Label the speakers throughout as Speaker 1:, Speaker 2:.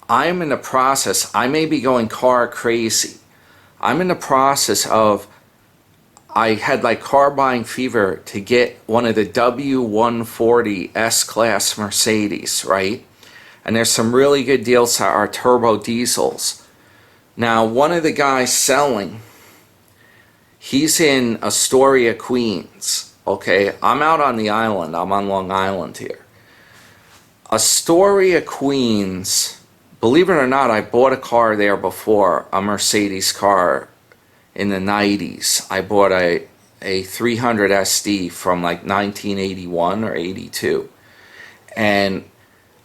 Speaker 1: I'm in the process, I may be going car crazy. I'm in the process of, I had like car buying fever to get one of the W140 S-Class Mercedes, right? And there's some really good deals that are turbo diesels. Now, one of the guys selling, he's in Astoria, Queens. Okay, I'm out on the island. I'm on Long Island here. Astoria, Queens, believe it or not, I bought a car there before, a Mercedes car in the 90s. I bought a 300 SD from like 1981 or 82. And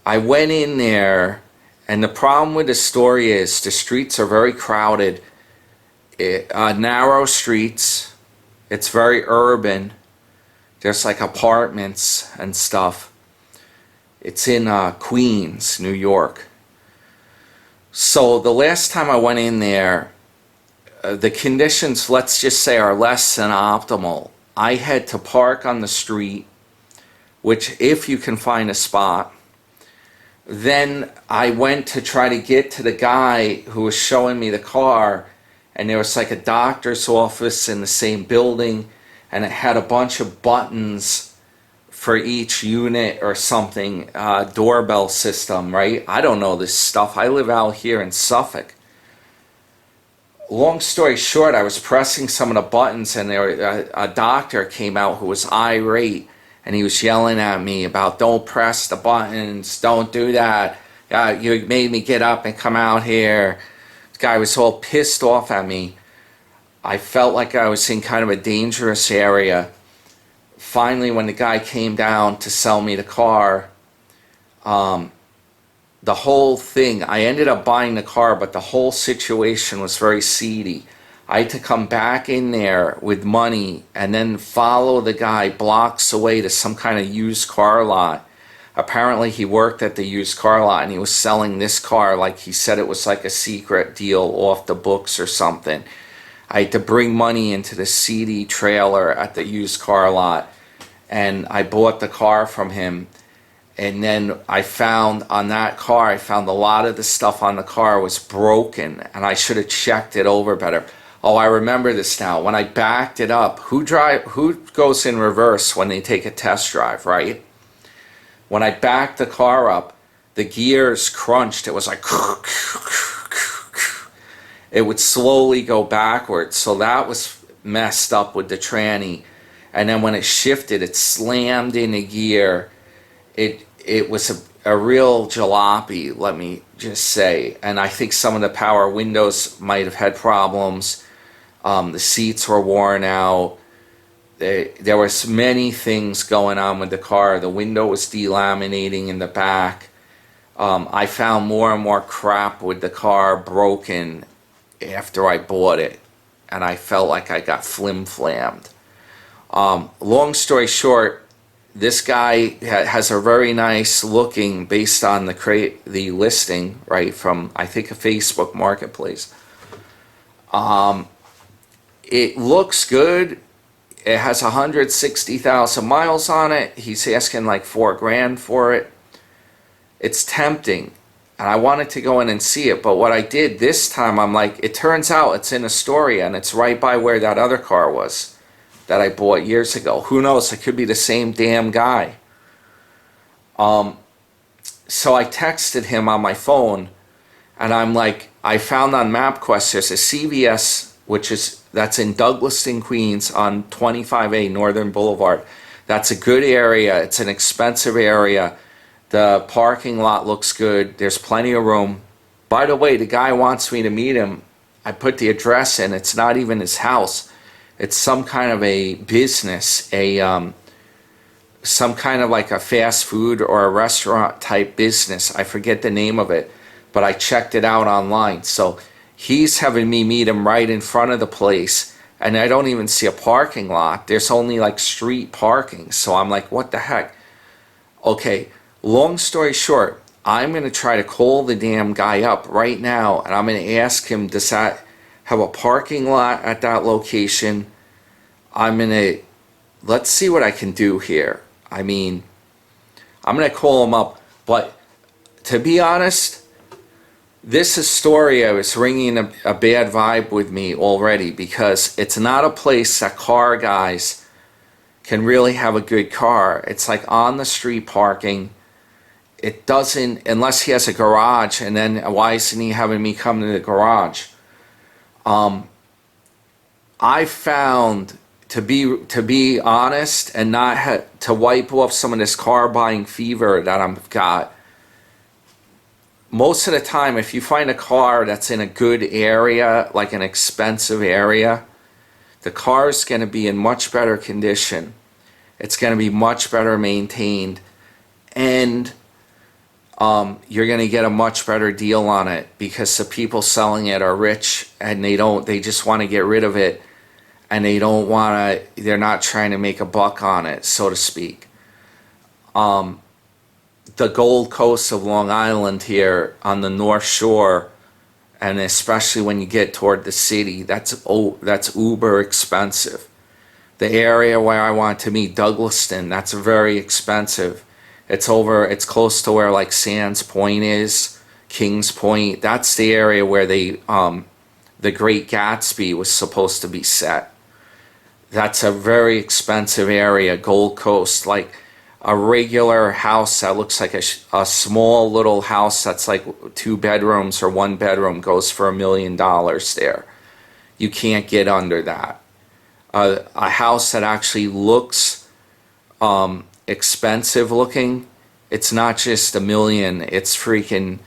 Speaker 1: I went in there, and the problem with Astoria is the streets are very crowded. Narrow streets. It's very urban. There's like apartments and stuff. It's in Queens, New York. So the last time I went in there, the conditions, let's just say, are less than optimal. I had to park on the street, which if you can find a spot. Then I went to try to get to the guy who was showing me the car, and there was like a doctor's office in the same building, and it had a bunch of buttons for each unit or something, doorbell system, right? I don't know this stuff. I live out here in Suffolk. Long story short, I was pressing some of the buttons, and a doctor came out who was irate, and he was yelling at me about, don't press the buttons, don't do that. You made me get up and come out here. The guy was all pissed off at me. I felt like I was in kind of a dangerous area. Finally, when the guy came down to sell me the car, the whole thing, I ended up buying the car, but the whole situation was very seedy. I had to come back in there with money and then follow the guy blocks away to some kind of used car lot. Apparently he worked at the used car lot, and he was selling this car like he said it was like a secret deal off the books or something. I had to bring money into the seedy trailer at the used car lot, and I bought the car from him. And then I found on that car, I found a lot of the stuff on the car was broken, and I should have checked it over better. Oh, I remember this now. When I backed it up, who goes in reverse when they take a test drive, right? When I backed the car up, the gears crunched. It was like, it would slowly go backwards. So that was messed up with the tranny. And then when it shifted, it slammed in a gear. It was a real jalopy, let me just say. And I think some of the power windows might have had problems. The seats were worn out. There was many things going on with the car. The window was delaminating in the back. I found more and more crap with the car broken after I bought it, and I felt like I got flim-flammed. Long story short, this guy has a very nice looking, based on the listing, right, from I think a Facebook marketplace. It looks good. It has 160,000 miles on it. He's asking like $4,000 for it. It's tempting, and I wanted to go in and see it, but what I did this time, I'm like, it turns out it's in Astoria, and it's right by where that other car was that I bought years ago. Who knows? It could be the same damn guy. So I texted him on my phone, and I'm like, I found on MapQuest there's a CVS, that's in Douglaston, Queens, on 25A Northern Boulevard. That's a good area. It's an expensive area. The parking lot looks good. There's plenty of room. By the way, the guy wants me to meet him. I put the address in. It's not even his house. It's some kind of a business, some kind of like a fast food or a restaurant type business. I forget the name of it, but I checked it out online. So he's having me meet him right in front of the place, and I don't even see a parking lot. There's only like street parking. So I'm like, what the heck? Okay, long story short, I'm going to try to call the damn guy up right now, and I'm going to ask him, does that have a parking lot at that location? Let's see what I can do here. I mean, I'm going to call him up, but to be honest, this Astoria is ringing a bad vibe with me already because it's not a place that car guys can really have a good car. It's like on the street parking. It doesn't, unless he has a garage, and then why isn't he having me come to the garage? I found, to be honest and not to wipe off some of this car buying fever that I've got. Most of the time, if you find a car that's in a good area, like an expensive area, the car's going to be in much better condition. It's going to be much better maintained, and you're going to get a much better deal on it because the people selling it are rich and they just want to get rid of it, and they're not trying to make a buck on it, so to speak. The Gold Coast of Long Island here on the North Shore, and especially when you get toward the city, that's uber expensive. The area where I want to meet, Douglaston, that's very expensive. It's close to where like Sands Point is, Kings Point. That's the area where the Great Gatsby was supposed to be set. That's a very expensive area, Gold Coast. Like a regular house that looks like a small little house that's like 2 bedrooms or 1 bedroom goes for $1 million there. You can't get under that. A house that actually looks expensive looking, it's not just $1 million, it's freaking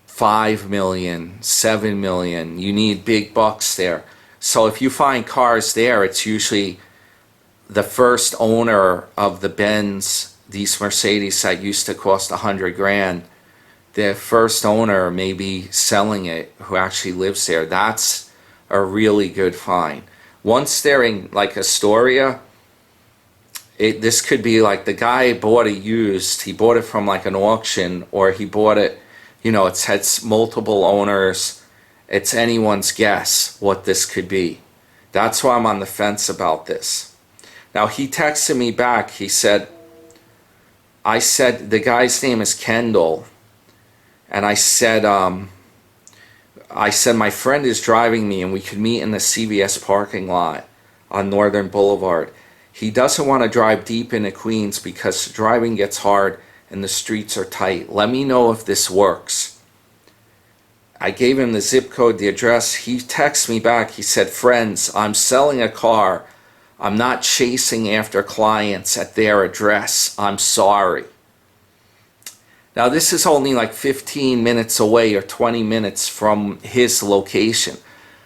Speaker 1: 5 million, 7 million. You need big bucks there. So if you find cars there, it's usually the first owner of the Benz, these Mercedes that used to cost 100 grand. The first owner may be selling it who actually lives there. That's a really good find. Once they're in like Astoria, this could be like the guy bought it used. He bought it from like an auction, or he bought it, it's had multiple owners. It's anyone's guess what this could be. That's why I'm on the fence about this. Now he texted me back. He said, I said, the guy's name is Kendall. And I said, my friend is driving me and we could meet in the CVS parking lot on Northern Boulevard. He doesn't want to drive deep into Queens because driving gets hard and the streets are tight. Let me know if this works. I gave him the zip code, the address. He texted me back. He said, friends, I'm selling a car. I'm not chasing after clients at their address. I'm sorry. Now, this is only like 15 minutes away or 20 minutes from his location.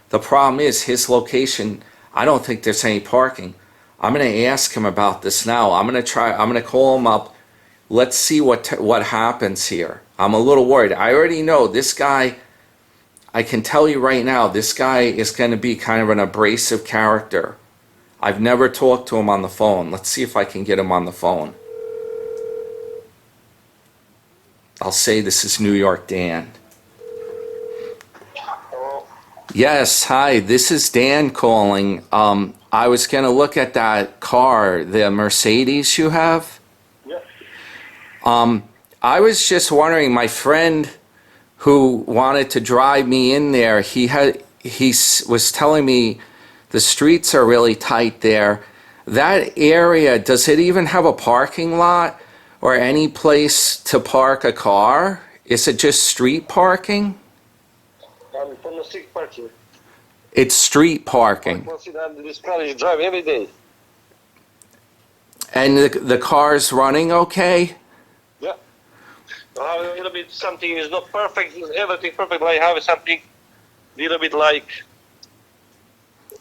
Speaker 1: The problem is his location, I don't think there's any parking. I'm going to ask him about this now. I'm going to call him up. Let's see what happens here. I'm a little worried. I already know this guy, I can tell you right now, this guy is going to be kind of an abrasive character. I've never talked to him on the phone. Let's see if I can get him on the phone. I'll say this is New York Dan.
Speaker 2: Hello?
Speaker 1: Yes, hi, this is Dan calling. I was going to look at that car, the Mercedes you have.
Speaker 2: Yeah.
Speaker 1: I was just wondering, my friend who wanted to drive me in there, he was telling me the streets are really tight there. That area, does it even have a parking lot or any place to park a car? Is it just street parking?
Speaker 2: I'm from the street parking.
Speaker 1: It's street
Speaker 2: I
Speaker 1: parking.
Speaker 2: consider this car is drive every day.
Speaker 1: And the car's running okay?
Speaker 2: Yeah. I have a little bit something is not perfect, everything perfect, but I have something little bit like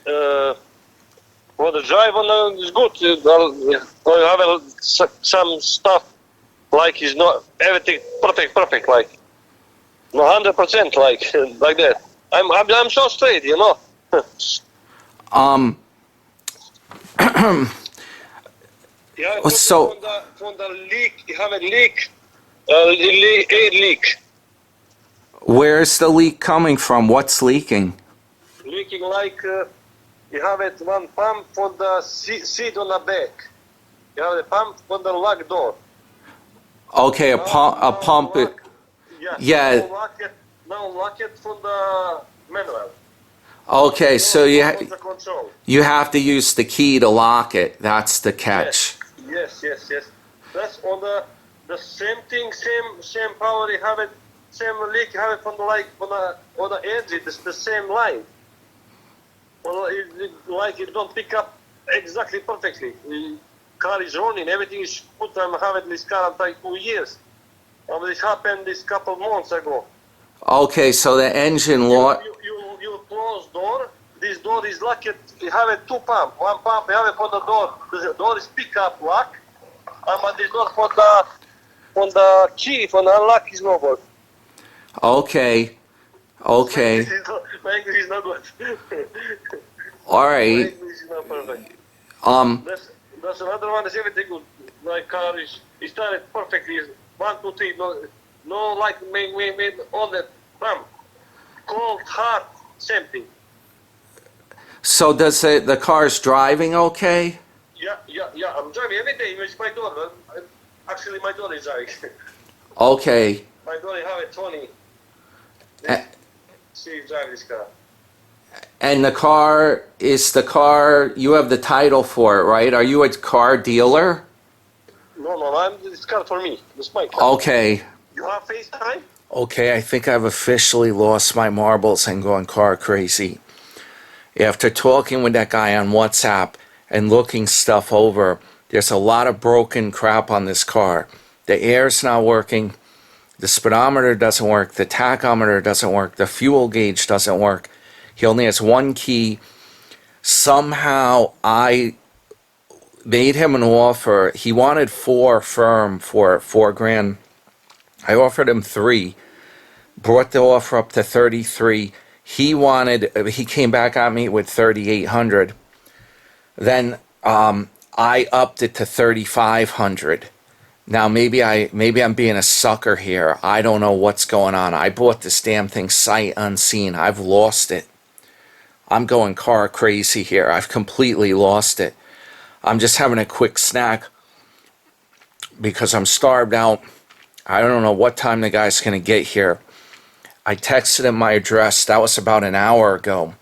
Speaker 2: for the drive on is good. I have some stuff like is not everything perfect, like no 100% like that. I'm so straight, Yeah,
Speaker 1: So,
Speaker 2: from the leak, you have a leak, air leak.
Speaker 1: where's the leak coming from? What's leaking?
Speaker 2: Leaking like you have it one pump for the seat on the back. You have the pump for the lock door.
Speaker 1: Okay, a pump.
Speaker 2: Lock,
Speaker 1: Yeah,
Speaker 2: lock it, now lock it from the manual.
Speaker 1: Okay, so
Speaker 2: Not on the control.
Speaker 1: you have to use the key to lock it. That's the catch.
Speaker 2: Yes. That's on the same thing, same power you have it, same leak you have it on the like on the edge. It's the same line. Well, like it don't pick up exactly perfectly. The car is running, everything is good. I'm having this car like 2 years. This happened this couple months ago.
Speaker 1: Okay, so the engine lock.
Speaker 2: You close door. This door is locked. You have it two pump. One pump you have it for the door. The door is pick up lock. But this door for the key for the unlock is no good.
Speaker 1: Okay, okay,
Speaker 2: My English is not good.
Speaker 1: all
Speaker 2: My
Speaker 1: right.
Speaker 2: English is not perfect.
Speaker 1: Um,
Speaker 2: That's another one. Is everything good. My car is started perfectly. 1, 2, 3. No like made all that pump. Cold, hot, same thing.
Speaker 1: so does the car's driving okay?
Speaker 2: Yeah. I'm driving every day. It's my daughter. Actually, my daughter is driving.
Speaker 1: Okay.
Speaker 2: My daughter have a Tony.
Speaker 1: A-
Speaker 2: She's driving this car.
Speaker 1: And the car, you have the title for it, right? Are you a car dealer?
Speaker 2: No. This car for me. This my car.
Speaker 1: Okay.
Speaker 2: You have FaceTime?
Speaker 1: Okay, I think I've officially lost my marbles and gone car crazy. After talking with that guy on WhatsApp and looking stuff over, there's a lot of broken crap on this car. The air's not working, the speedometer doesn't work, the tachometer doesn't work, the fuel gauge doesn't work. He only has one key. Somehow I made him an offer. He wanted 4 firm for $4,000. I offered him 3. Brought the offer up to 33. He came back at me with 3,800. Then I upped it to 3,500. Now maybe I'm being a sucker here. I don't know what's going on. I bought this damn thing sight unseen. I've lost it. I'm going car crazy here. I've completely lost it. I'm just having a quick snack because I'm starved out. I don't know what time the guy's going to get here. I texted him my address. That was about an hour ago.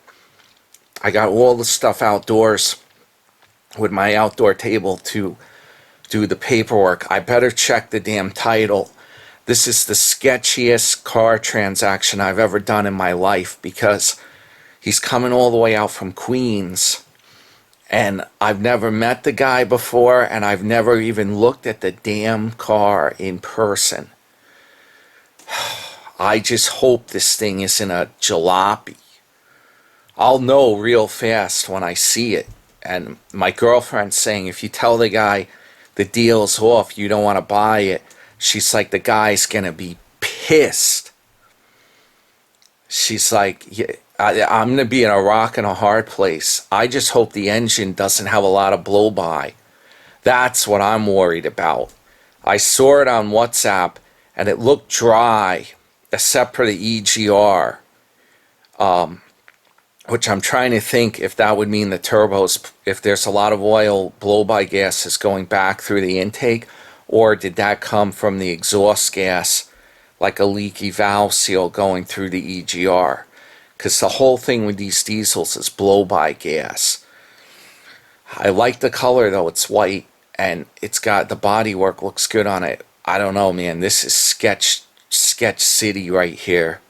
Speaker 1: I got all the stuff outdoors with my outdoor table to do the paperwork. I better check the damn title. This is the sketchiest car transaction I've ever done in my life because he's coming all the way out from Queens. And I've never met the guy before, and I've never even looked at the damn car in person. I just hope this thing isn't a jalopy. I'll know real fast when I see it. And my girlfriend's saying if you tell the guy the deal's off, you don't want to buy it, she's like, the guy's going to be pissed. She's like, yeah, I'm going to be in a rock and a hard place. I just hope the engine doesn't have a lot of blow-by. That's what I'm worried about. I saw it on WhatsApp, and it looked dry, except for the EGR, which I'm trying to think if that would mean the turbos, if there's a lot of oil blow-by gases going back through the intake, or did that come from the exhaust gas, like a leaky valve seal going through the EGR? Because the whole thing with these diesels is blow-by gas. I like the color though, it's white, and it's got, the bodywork looks good on it. I don't know, man, this is sketch city right here.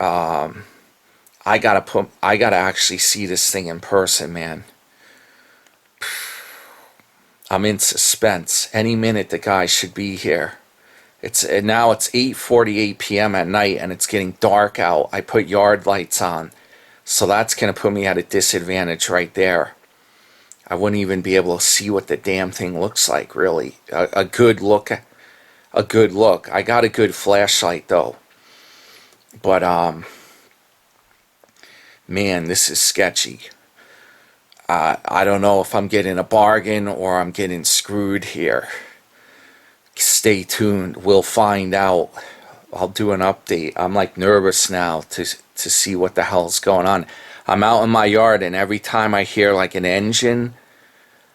Speaker 1: I gotta actually see this thing in person, man. I'm in suspense. Any minute the guy should be here. Now it's 8:48 p.m. at night and it's getting dark out. I put yard lights on, so that's gonna put me at a disadvantage right there. I wouldn't even be able to see what the damn thing looks like, really. A good look. I got a good flashlight though, but man, this is sketchy. I don't know if I'm getting a bargain or I'm getting screwed here. Stay tuned. We'll find out. I'll do an update. I'm like nervous now to see what the hell's going on. I'm out in my yard and every time I hear like an engine,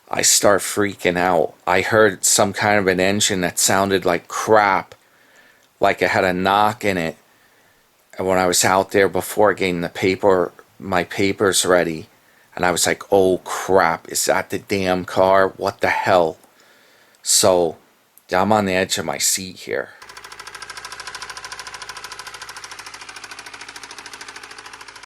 Speaker 1: I start freaking out. I heard some kind of an engine that sounded like crap, like it had a knock in it. when I was out there before getting my papers ready, and I was like, oh crap, is that the damn car? What the hell? So I'm on the edge of my seat here.